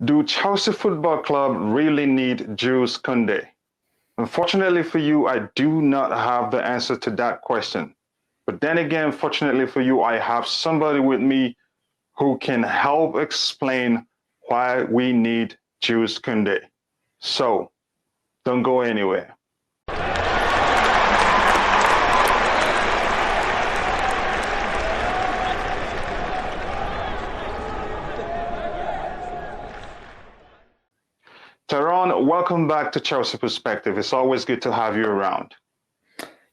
Do Chelsea Football Club really need Jules Kounde? Unfortunately for you, I do not have the answer to that question. But then again, fortunately for you, I have somebody with me who can help explain why we need Jules Kounde. So don't go anywhere. Taron, welcome back to Chelsea Perspective. It's always good to have you around.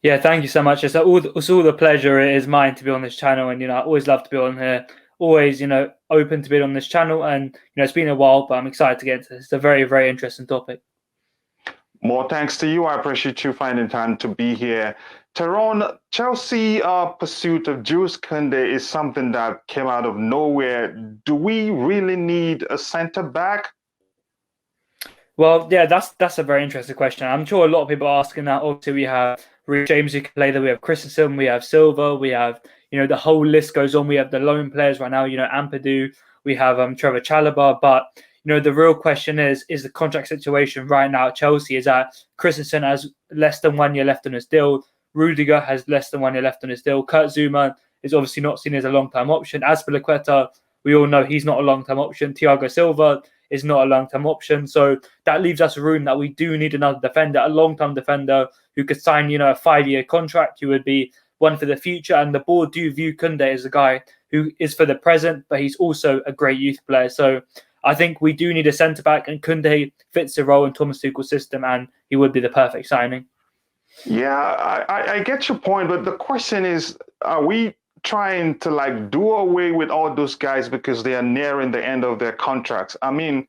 Yeah, thank you so much. It's all the pleasure it is mine to be on this channel, and I always love to be on here. Always, open to be on this channel, and it's been a while, but I'm excited to get into this. It's a very, very interesting topic. More thanks to you. I appreciate you finding time to be here. Taron, Chelsea pursuit of Jules Kounde is something that came out of nowhere. Do we really need a centre back? Well, yeah, that's a very interesting question. I'm sure a lot of people are asking that. Obviously, we have James who can play there. We have Christensen. We have Silva. We have, the whole list goes on. We have the loan players right now. Ampadu. We have Trevor Chalobah. But the real question is the contract situation right now at Chelsea is that Christensen has less than 1 year left on his deal. Rudiger has less than 1 year left on his deal. Kurt Zouma is obviously not seen as a long-term option. Azpilicueta, we all know he's not a long-term option. Thiago Silva is not a long-term option. So that leaves us room that we do need another defender, a long-term defender who could sign, a 5-year contract, who would be one for the future. And the board do view Kounde as a guy who is for the present, but he's also a great youth player. So I think we do need a centre-back, and Kounde fits the role in Thomas Tuchel's system, and he would be the perfect signing. Yeah, I get your point, but the question is, are we trying to do away with all those guys because they are nearing the end of their contracts? I mean,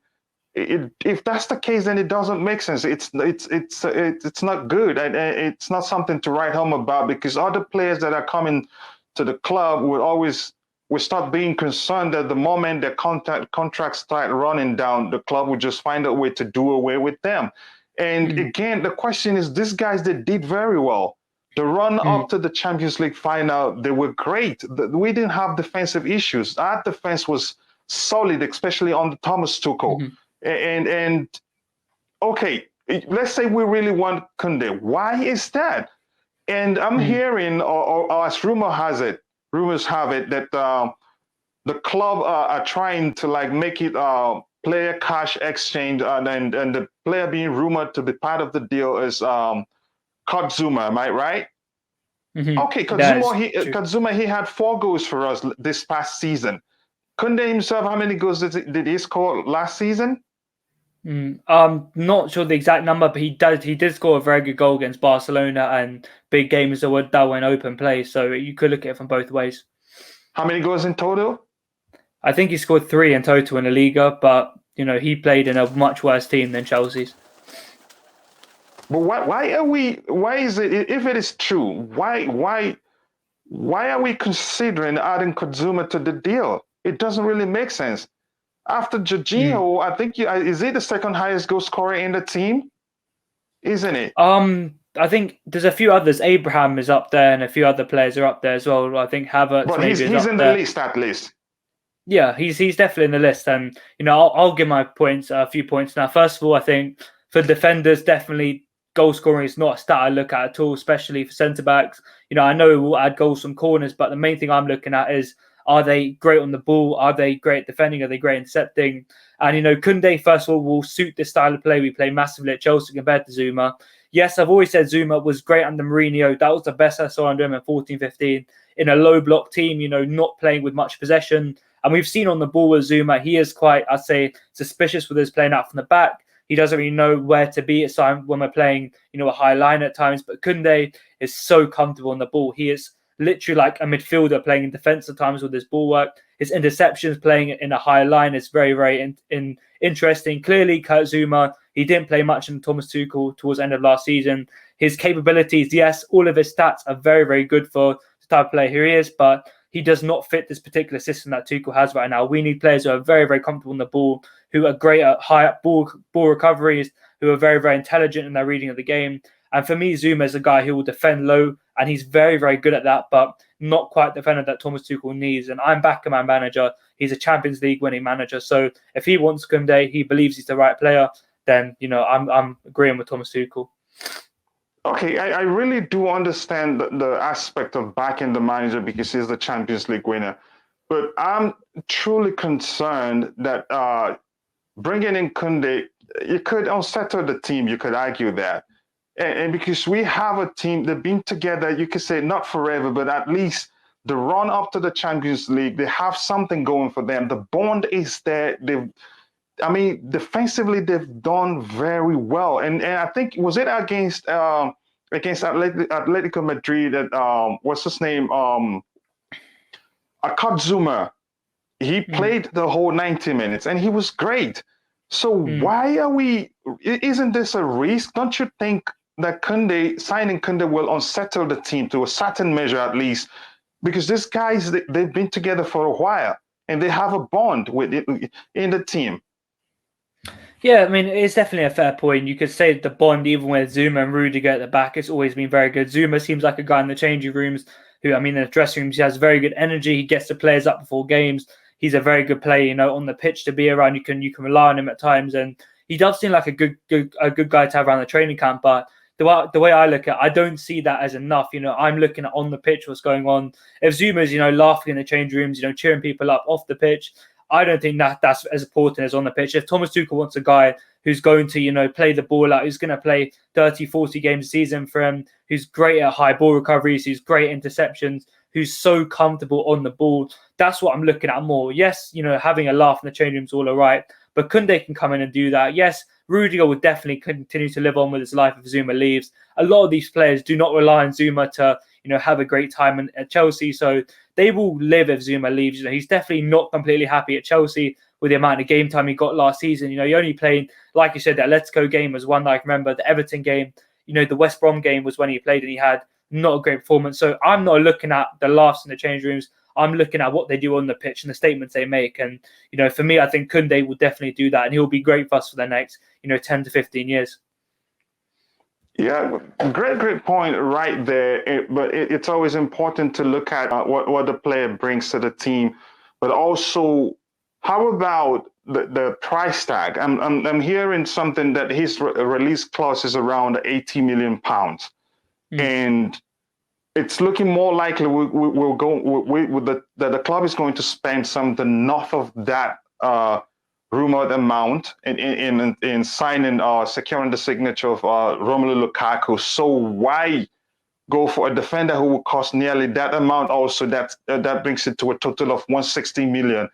if that's the case, then it doesn't make sense. It's not good, and it's not something to write home about, because other players that are coming to the club will start being concerned that the moment their contracts start running down, the club will just find a way to do away with them. And again, the question is, these guys, they did very well. The run up to the Champions League final, they were great. We didn't have defensive issues. Our defense was solid, especially on the Thomas Tuchel. And okay, let's say we really want Kounde. Why is that? And I'm hearing, or as rumors have it, that the club are trying to make it player cash exchange, and the player being rumored to be part of the deal is Zouma. Am I right? Okay, Zouma, he had 4 goals for us this past season. Kounde himself, how many goals did he score last season? I'm not sure the exact number, but he did score a very good goal against Barcelona and big games that went open play. So you could look at it from both ways. How many goals in total? I think he scored 3 in total in the Liga, but he played in a much worse team than Chelsea's. But why is it, if it is true, why are we considering adding Zouma to the deal? It doesn't really make sense. After Jorginho, I think is he the second highest goal scorer in the team? Isn't it? I think there's a few others. Abraham is up there, and a few other players are up there as well. I think Havertz. But he's in the list, at least. Yeah, he's definitely in the list, and I'll give my points, a few points now. First of all, I think for defenders, definitely goal scoring is not a stat I look at all, especially for centre backs. I know we'll add goals from corners, but the main thing I'm looking at is, are they great on the ball? Are they great at defending? Are they great intercepting? And Kounde, first of all, will suit this style of play we play massively at Chelsea compared to Zouma. Yes, I've always said Zouma was great under Mourinho. That was the best I saw under him in 14-15 in a low block team, not playing with much possession. And we've seen on the ball with Zouma, he is quite, I'd say, suspicious with his playing out from the back. He doesn't really know where to be at times when we're playing, a high line at times. But Kounde is so comfortable on the ball. He is literally like a midfielder playing in defence at times with his ball work. His interceptions playing in a high line is very, very interesting. Clearly, Kurt Zouma, he didn't play much in Thomas Tuchel towards the end of last season. His capabilities, yes, all of his stats are very, very good for the type of player who he is, but he does not fit this particular system that Tuchel has right now. We need players who are very, very comfortable on the ball, who are great at high up ball recoveries, who are very, very intelligent in their reading of the game. And for me, Zouma is a guy who will defend low, and he's very, very good at that. But not quite the defender that Thomas Tuchel needs. And I'm backing my manager. He's a Champions League winning manager. So if he wants Kounde, he believes he's the right player, then, I'm agreeing with Thomas Tuchel. Okay, I really do understand the aspect of backing the manager because he's the Champions League winner. But I'm truly concerned that bringing in Kounde, you could unsettle the team. You could argue that. And because we have a team, they've been together, you could say not forever, but at least the run up to the Champions League, they have something going for them. The bond is there. Defensively, they've done very well. And I think, was it against Atletico Madrid that, what's his name? Zouma. He played the whole 90 minutes and he was great. So why isn't this a risk? Don't you think that signing Kounde will unsettle the team to a certain measure at least? Because these guys, they've been together for a while and they have a bond in the team. Yeah, it's definitely a fair point. You could say the bond, even with Zouma and Rudiger at the back, it's always been very good. Zouma seems like a guy in the changing rooms who, in the dressing rooms, he has very good energy. He gets the players up before games. He's a very good player, on the pitch to be around. You can rely on him at times, and he does seem like a good guy to have around the training camp. But the way I look at it, I don't see that as enough. I'm looking at on the pitch what's going on. If Zuma's, laughing in the change rooms, cheering people up off the pitch, I don't think that's as important as on the pitch. If Thomas Tuchel wants a guy who's going to, play the ball out, who's going to play 30, 40 games a season for him, who's great at high ball recoveries, who's great at interceptions, who's so comfortable on the ball, that's what I'm looking at more. Yes, having a laugh in the change room's all right, but Kounde can come in and do that. Yes, Rudiger would definitely continue to live on with his life if Zouma leaves. A lot of these players do not rely on Zouma to, have a great time at Chelsea, so they will live if Zouma leaves. He's definitely not completely happy at Chelsea with the amount of game time he got last season. He only played, like you said, the Atletico game was one that I can remember. The Everton game, the West Brom game was when he played and he had not a great performance. So I'm not looking at the laughs in the change rooms. I'm looking at what they do on the pitch and the statements they make. And, for me, I think Kounde will definitely do that. And he'll be great for us for the next, 10 to 15 years. Yeah, great point right there. But it's always important to look at what the player brings to the team. But also, how about the price tag? I'm hearing something that his release clause is around £80 million. And it's looking more likely we'll go that the club is going to spend something north of that rumored amount in signing securing the signature of Romelu Lukaku. So why go for a defender who will cost nearly that amount? Also, that brings it to a total of 160 million.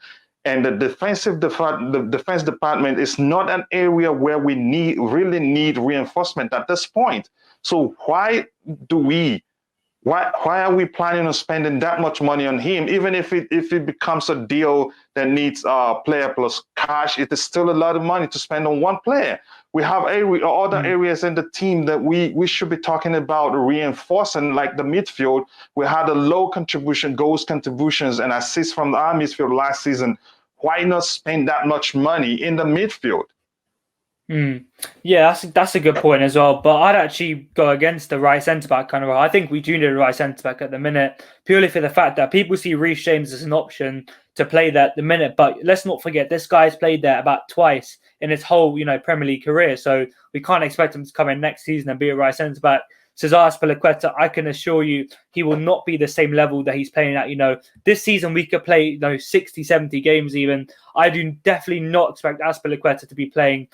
And the defense department is not an area where we really need reinforcement at this point. So why are we planning on spending that much money on him? Even if it becomes a deal that needs player plus cash, it is still a lot of money to spend on one player. We have other areas in the team that we should be talking about reinforcing, like the midfield. We had a low goals contributions and assists from our midfield last season. Why not spend that much money in the midfield? Yeah, that's a good point as well. But I'd actually go against the right centre back kind of role. I think we do need a right centre back at the minute, purely for the fact that people see Reece James as an option to play there at the minute. But let's not forget, this guy's played there about twice in his whole, Premier League career. So we can't expect him to come in next season and be a right centre back. Cezar Azpilicueta, I can assure you, he will not be the same level that he's playing at. This season we could play, 60, 70 games even. I do definitely not expect Azpilicueta to be playing,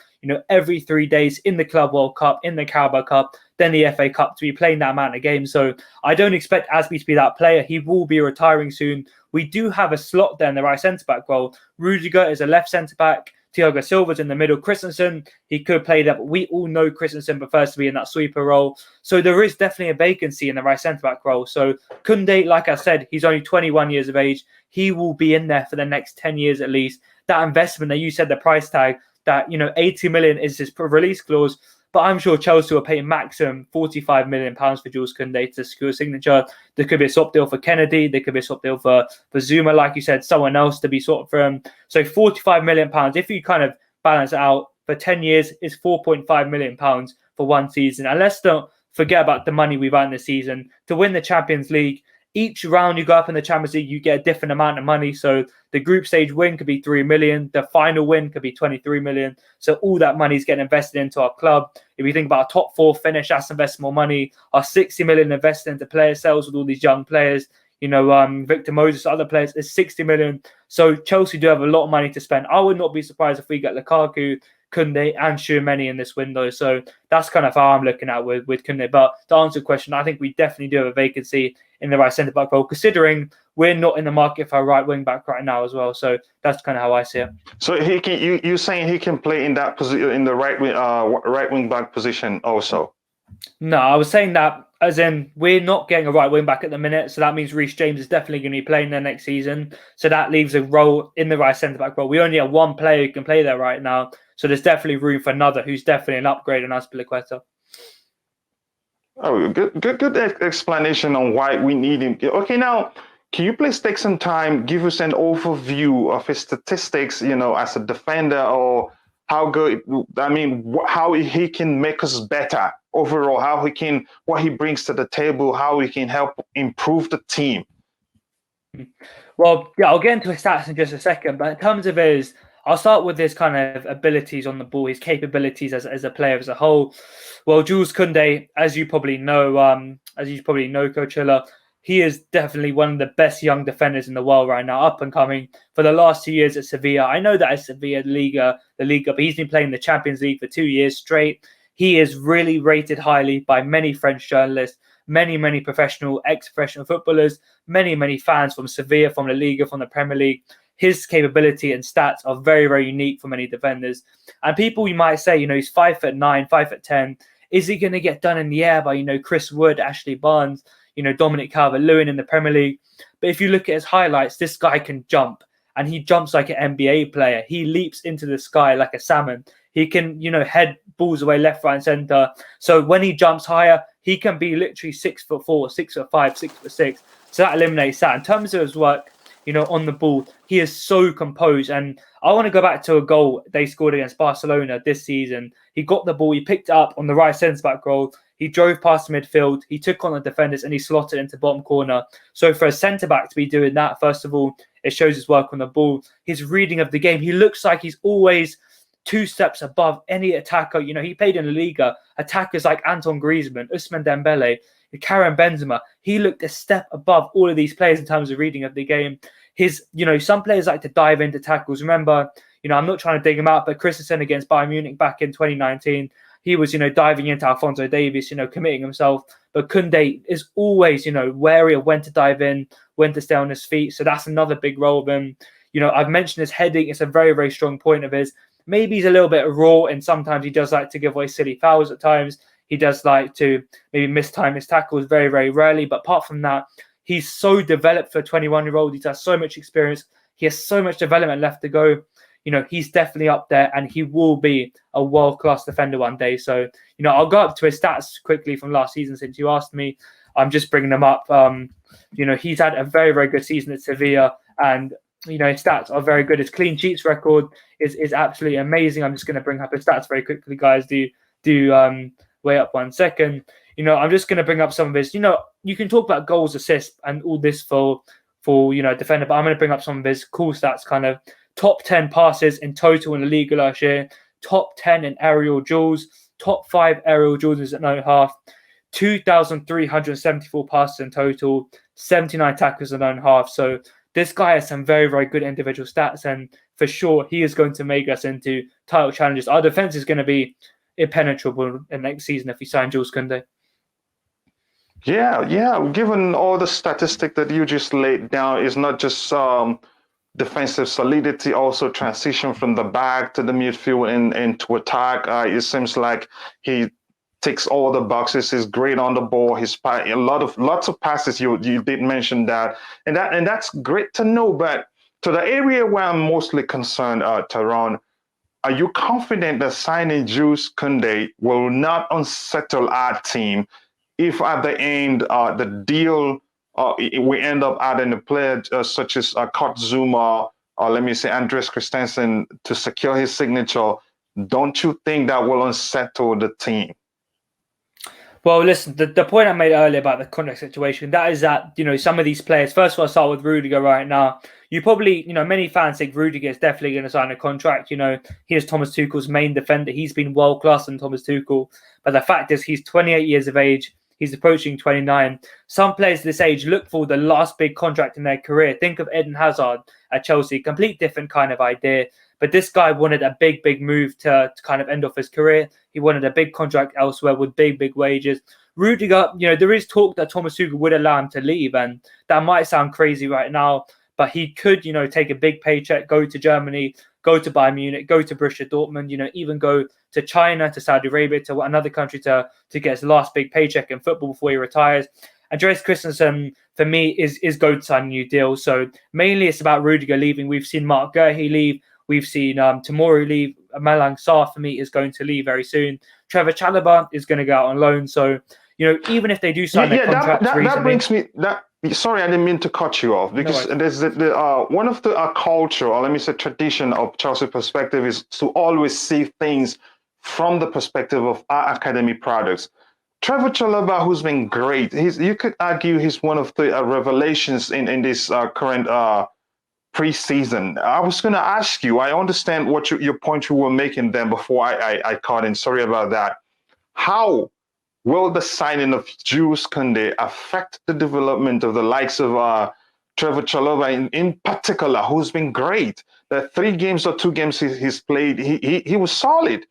every 3 days in the Club World Cup, in the Carabao Cup, then the FA Cup, to be playing that amount of games. So I don't expect Azpi to be that player. He will be retiring soon. We do have a slot there in the right centre-back role. Rudiger is a left centre-back. Thiago Silva's in the middle. Christensen, he could play that, but we all know Christensen prefers to be in that sweeper role. So there is definitely a vacancy in the right centre-back role. So Kounde, like I said, he's only 21 years of age. He will be in there for the next 10 years at least. That investment that you said, the price tag, that 80 million is his release clause. But I'm sure Chelsea will pay maximum £45 million for Jules Kounde to secure a signature. There could be a swap deal for Kennedy. There could be a swap deal for Zouma, like you said, someone else to be swapped for him. So £45 million, if you kind of balance it out, for 10 years is £4.5 million for one season. And let's not forget about the money we've earned this season. To win the Champions League Each round you go up in the Champions League, you get a different amount of money. So the group stage win could be 3 million. The final win could be 23 million. So all that money is getting invested into our club. If you think about a top 4 finish, that's investing more money. Our 60 million invested into player sales with all these young players. Victor Moses, other players, is 60 million. So Chelsea do have a lot of money to spend. I would not be surprised if we get Lukaku, Kounde, and Tchouaméni in this window. So that's kind of how I'm looking at with Kounde. But to answer the question, I think we definitely do have a vacancy in the right centre back role, considering we're not in the market for a right wing back right now as well. So that's kind of how I see it. So he can. You saying he can play in that position, in the right wing back position also? No, I was saying that as in we're not getting a right wing back at the minute, so that means Reece James is definitely going to be playing there next season. So that leaves a role in the right centre back role. We only have one player who can play there right now, so there's definitely room for another who's definitely an upgrade on Azpilicueta. Oh, good explanation on why we need him. Okay, now can you please take some time, give us an overview of his statistics, as a defender, or how good, how he can make us better overall, what he brings to the table, how he can help improve the team? Well, yeah, I'll get into his stats in just a second, but in terms of I'll start with his kind of abilities on the ball, his capabilities as a player as a whole. Well, Jules Kounde, as you probably know, Coachila, he is definitely one of the best young defenders in the world right now, up and coming. For the last 2 years at Sevilla, I know that it's Sevilla the Liga, but he's been playing the Champions League for 2 years straight. He is really rated highly by many French journalists, many professional, ex-professional footballers, many fans from Sevilla, from La Liga, from the Premier League. His capability and stats are very, very unique for many defenders. And people, you might say, he's 5'9", 5'10". Is he going to get done in the air by, Chris Wood, Ashley Barnes, Dominic Calvert-Lewin in the Premier League? But if you look at his highlights, this guy can jump, and he jumps like an NBA player. He leaps into the sky like a salmon. He can, head balls away left, right, and center. So when he jumps higher, he can be literally 6'4", 6'5", 6'6". So that eliminates that. In terms of his work, on the ball, he is so composed. And I want to go back to a goal they scored against Barcelona this season. He got the ball, he picked it up on the right centre-back goal. He drove past the midfield, he took on the defenders, and he slotted into bottom corner. So for a centre-back to be doing that, first of all, it shows his work on the ball. His reading of the game, he looks like he's always 2 steps above any attacker. He played in La Liga. Attackers like Antoine Griezmann, Ousmane Dembele, Karim Benzema. He looked a step above all of these players in terms of reading of the game. Some players like to dive into tackles. Remember, I'm not trying to dig him out, but Christensen against Bayern Munich back in 2019, he was, diving into Alphonso Davies, committing himself. But Kounde is always, wary of when to dive in, when to stay on his feet. So that's another big role of him. I've mentioned his heading. It's a very, very strong point of his. Maybe he's a little bit raw, and sometimes he does like to give away silly fouls at times. He does like to maybe mistime his tackles very, very rarely. But apart from that, he's so developed for a 21-year-old. He has so much experience. He has so much development left to go. He's definitely up there, and he will be a world-class defender one day. So, I'll go up to his stats quickly from last season since you asked me. I'm just bringing them up. He's had a very, very good season at Sevilla, and, his stats are very good. His clean sheets record is absolutely amazing. I'm just going to bring up his stats very quickly, guys. Do wait up 1 second. I'm just going to bring up some of his, you can talk about goals, assists, and all this for defender, but I'm going to bring up some of his cool stats, kind of top 10 passes in total in the league last year, top 10 in aerial duels, top 5 aerial duels at no half, 2,374 passes in total, 79 tackles at own half. So this guy has some very, very good individual stats, and for sure he is going to make us into title challenges. Our defense is going to be impenetrable in next season if we sign Jules Kounde. Yeah. Given all the statistics that you just laid down, it's not just defensive solidity, also transition from the back to the midfield and to attack. It seems like he ticks all the boxes. He's great on the ball. Lots of passes. You did mention that, and that's great to know. But to the area where I'm mostly concerned, Taron, are you confident that signing Jules Kounde will not unsettle our team if at the end the deal we end up adding a player such as Kurt Zouma, or let me say Andres Christensen, to secure his signature? Don't you think that will unsettle the team? Well, listen, the point I made earlier about the contract situation, that is that, some of these players, first of all, I'll start with Rudiger right now. You probably, many fans think Rudiger is definitely going to sign a contract. He is Thomas Tuchel's main defender. He's been world class than Thomas Tuchel. But the fact is, he's 28 years of age. He's approaching 29. Some players this age look for the last big contract in their career. Think of Eden Hazard at Chelsea, complete different kind of idea. But this guy wanted a big, big move to kind of end off his career. He wanted a big contract elsewhere with big, big wages. Rudiger, there is talk that Thomas Tuchel would allow him to leave, and that might sound crazy right now, but he could, take a big paycheck, go to Germany, go to Bayern Munich, go to Borussia Dortmund, even go to China, to Saudi Arabia, to another country to get his last big paycheck in football before he retires. Andreas Christensen, for me, is going to sign a new deal. So mainly it's about Rudiger leaving. We've seen Mark Guehi leave. We've seen Tomori leave. Malang Sarr, for me, is going to leave very soon. Trevor Chalobah is going to go out on loan. So, even if they do sign their contracts that brings me... Sorry, I didn't mean to cut you off, because there's one of the culture, or let me say tradition of Chelsea perspective, is to always see things from the perspective of our academy products. Trevor Chalobah, who's been great, you could argue he's one of the revelations in this current preseason. I was going to ask you, I understand what your point you were making then before I caught in. Sorry about that. How will the signing of Jules Kounde affect the development of the likes of Trevor Chalobah in particular, who's been great? The 3 games or 2 games he's played, he was solid.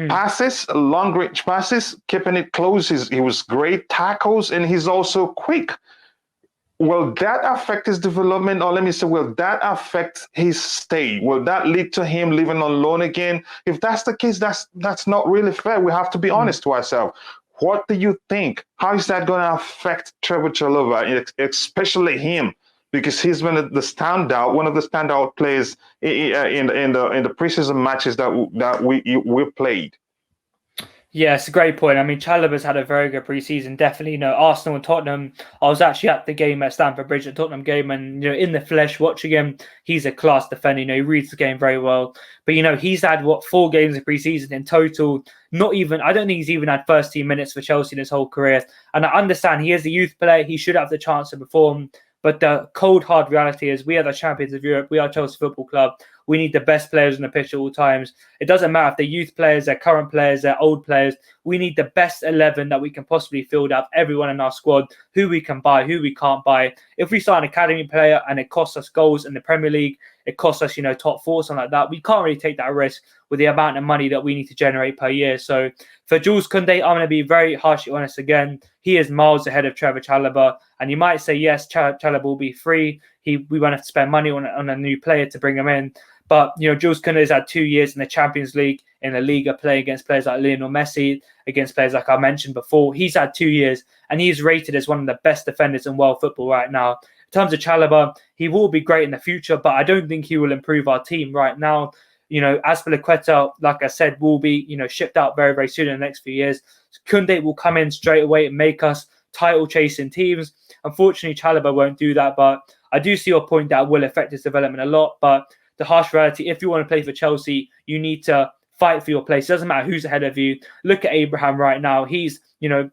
Passes, long range passes, keeping it close. He was great. Tackles, and he's also quick. Will that affect his development, or let me say, will that affect his stay? Will that lead to him leaving on loan again? If that's the case, that's not really fair. We have to be honest to ourselves. What do you think? How is that going to affect Trevor Chalobah, especially him? Because he's been the standout, one of the standout players in the preseason matches that we played. Yeah, it's a great point. I mean, Chalobah's had a very good preseason. Definitely, Arsenal and Tottenham. I was actually at the game at Stamford Bridge, at Tottenham game, and in the flesh watching him, he's a class defender. He reads the game very well. But he's had 4 games of preseason in total. I don't think he's even had first team minutes for Chelsea in his whole career. And I understand he is a youth player. He should have the chance to perform. But the cold, hard reality is we are the champions of Europe. We are Chelsea Football Club. We need the best players on the pitch at all times. It doesn't matter if they're youth players, they're current players, they're old players. We need the best 11 that we can possibly field out, everyone in our squad, who we can buy, who we can't buy. If we sign an academy player and it costs us goals in the Premier League, it costs us, top 4, something like that, we can't really take that risk with the amount of money that we need to generate per year. So for Jules Kounde, I'm going to be very harshly honest again. He is miles ahead of Trevor Chalobah. And you might say, yes, Chalobah will be free. We won't have to spend money on a new player to bring him in. But, Jules Kounde has had 2 years in the Champions League, in the Liga, playing against players like Lionel Messi, against players like I mentioned before. He's had 2 years, and he's rated as one of the best defenders in world football right now. In terms of Chalobah, he will be great in the future, but I don't think he will improve our team right now. Azpilicueta, like I said, will be, shipped out very, very soon in the next few years. Kounde will come in straight away and make us title-chasing teams. Unfortunately, Chalobah won't do that, but I do see your point that will affect his development a lot. But the harsh reality, if you want to play for Chelsea, you need to fight for your place. It doesn't matter who's ahead of you. Look at Abraham right now. He's,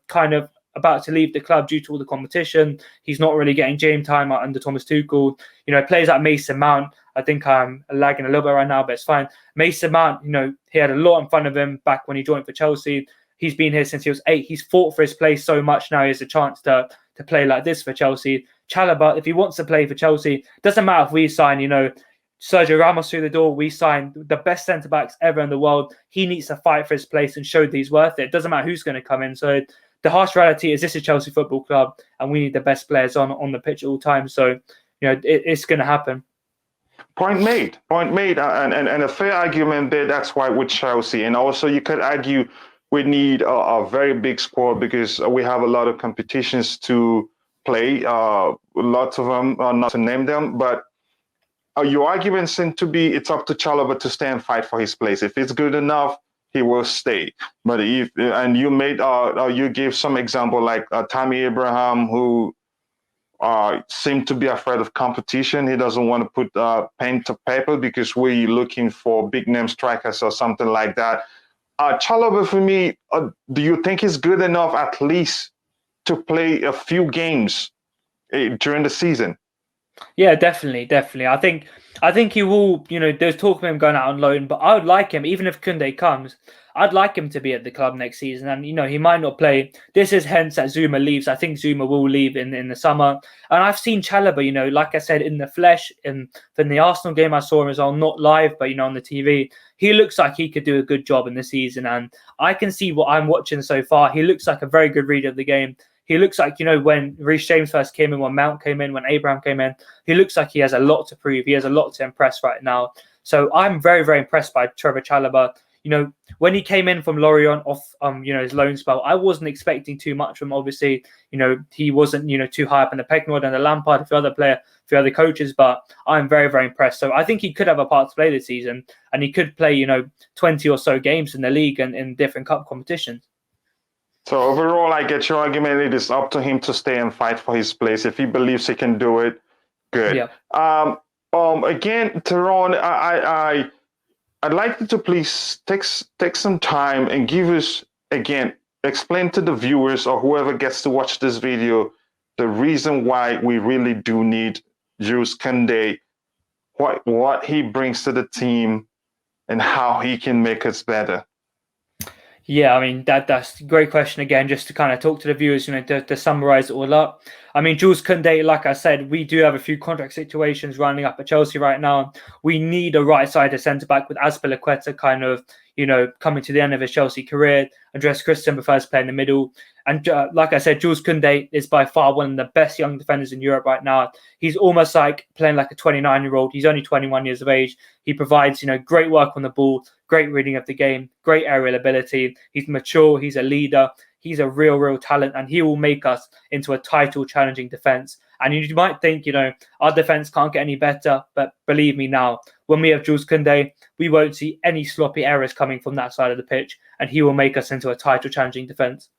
kind of about to leave the club due to all the competition. He's not really getting game time under Thomas Tuchel. Players like Mason Mount, I think I'm lagging a little bit right now, but it's fine. Mason Mount, he had a lot in front of him back when he joined for Chelsea. He's been here since he was 8. He's fought for his place so much now. He has a chance to play like this for Chelsea. Chalobah, if he wants to play for Chelsea, doesn't matter if we sign, Sergio Ramos through the door. We signed the best centre-backs ever in the world. He needs to fight for his place and show that he's worth it. It doesn't matter who's going to come in. So the harsh reality is this is Chelsea Football Club, and we need the best players on the pitch at all times. So, it's going to happen. Point made, and a fair argument there. That's why with Chelsea, and also you could argue we need a very big squad because we have a lot of competitions to play. Lots of them, not to name them, but your argument seems to be it's up to Chalobah to stay and fight for his place. If it's good enough, he will stay. But you gave some example like Tammy Abraham, who seemed to be afraid of competition. He doesn't want to put pen to paper because we're looking for big name strikers or something like that. Chalobah, for me, do you think he's good enough at least to play a few games during the season? Yeah, definitely. I think he will. There's talk of him going out on loan, but I would like him, even if Kounde comes. I'd like him to be at the club next season, and he might not play. This is hence that Zouma leaves. I think Zouma will leave in the summer, and I've seen Chalobah. Like I said, in the flesh, in the Arsenal game I saw him as well, not live, but on the TV. He looks like he could do a good job in the season, and I can see what I'm watching so far. He looks like a very good reader of the game. He looks like, when Reece James first came in, when Mount came in, when Abraham came in, he looks like he has a lot to prove. He has a lot to impress right now. So I'm very, very impressed by Trevor Chalobah. When he came in from Lorient off, his loan spell, I wasn't expecting too much from him. Obviously, he wasn't, too high up in the pecking order, and the Lampard, a few other coaches, but I'm very, very impressed. So I think he could have a part to play this season, and he could play, 20 or so games in the league and in different cup competitions. So overall, I get your argument. It is up to him to stay and fight for his place. If he believes he can do it, good. Yeah. Again, Taron, I'd like you to please take some time and give us, again, explain to the viewers or whoever gets to watch this video the reason why we really do need Jules Kounde, what he brings to the team, and how he can make us better. Yeah, I mean that's a great question again. Just to kind of talk to the viewers, to summarize it all up. I mean, Jules Kounde, like I said, we do have a few contract situations running up at Chelsea right now. We need a right-sided centre back with Azpilicueta kind of, coming to the end of his Chelsea career. Andreas Christensen prefers to play in the middle. And like I said, Jules Kounde is by far one of the best young defenders in Europe right now. He's almost like playing like a 29-year-old. He's only 21 years of age. He provides, great work on the ball, great reading of the game, great aerial ability. He's mature. He's a leader. He's a real talent, and he will make us into a title-challenging defence. And you might think, our defence can't get any better, but believe me now, when we have Jules Kounde, we won't see any sloppy errors coming from that side of the pitch, and he will make us into a title-challenging defence.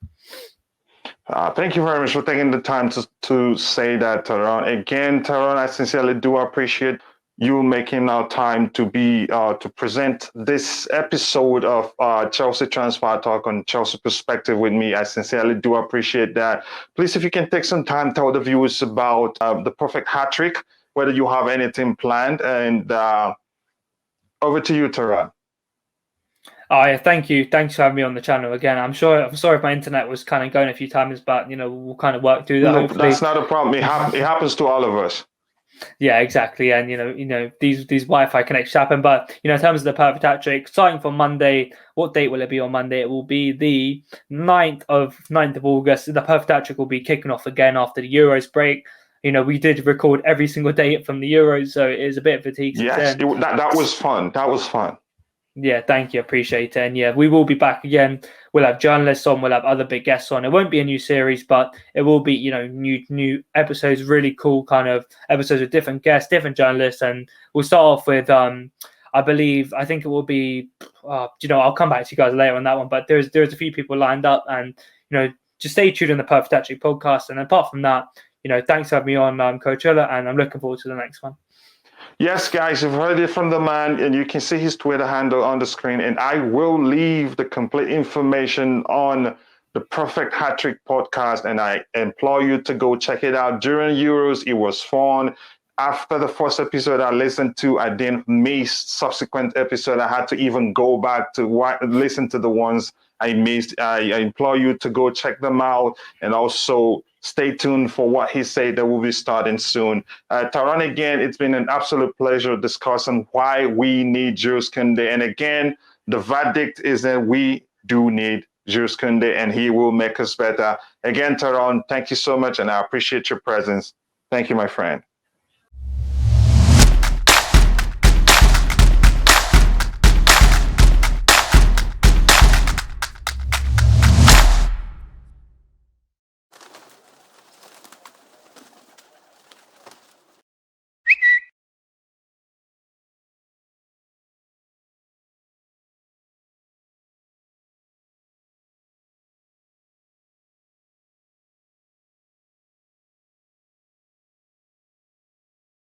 Thank you very much for taking the time to say that, Taron. Again, Taron, I sincerely do appreciate you making our time to be to present this episode of Chelsea Transfer Talk on Chelsea Perspective with me. I sincerely do appreciate that. Please, if you can take some time, tell the viewers about the perfect hat trick, whether you have anything planned, and over to you, Taron. Oh yeah, thank you. Thanks for having me on the channel again. I'm sorry if my internet was kind of going a few times, but we'll kind of work through that. No, that's not a problem. It happens to all of us. Yeah, exactly. And these Wi-Fi connections happen. But in terms of the perfect hat trick, starting from Monday, what date will it be on Monday? It will be the 9th of August. The perfect hat trick will be kicking off again after the Euros break. We did record every single day from the Euros, so it is a bit fatigued. Yes, that was fun. That was fun. Yeah, thank you. Appreciate it. And yeah, we will be back again. We'll have journalists on. We'll have other big guests on. It won't be a new series, but it will be, new episodes, really cool kind of episodes with different guests, different journalists. And we'll start off with, I think it will be, I'll come back to you guys later on that one. But there's a few people lined up, and, just stay tuned on the Perfect Hat Trick podcast. And apart from that, thanks for having me on Coachila, and I'm looking forward to the next one. Yes, guys, you've heard it from the man, and you can see his Twitter handle on the screen. And I will leave the complete information on the Perfect Hat Trick podcast, and I implore you to go check it out. During Euros, it was fun. After the first episode I listened to, I didn't miss subsequent episode. I had to even go back to listen to the ones I missed. I implore you to go check them out, and also stay tuned for what he said that will be starting soon. Taron, again, it's been an absolute pleasure discussing why we need Jules Kounde. And again, the verdict is that we do need Jules Kounde, and he will make us better. Again, Taron, thank you so much, and I appreciate your presence. Thank you, my friend.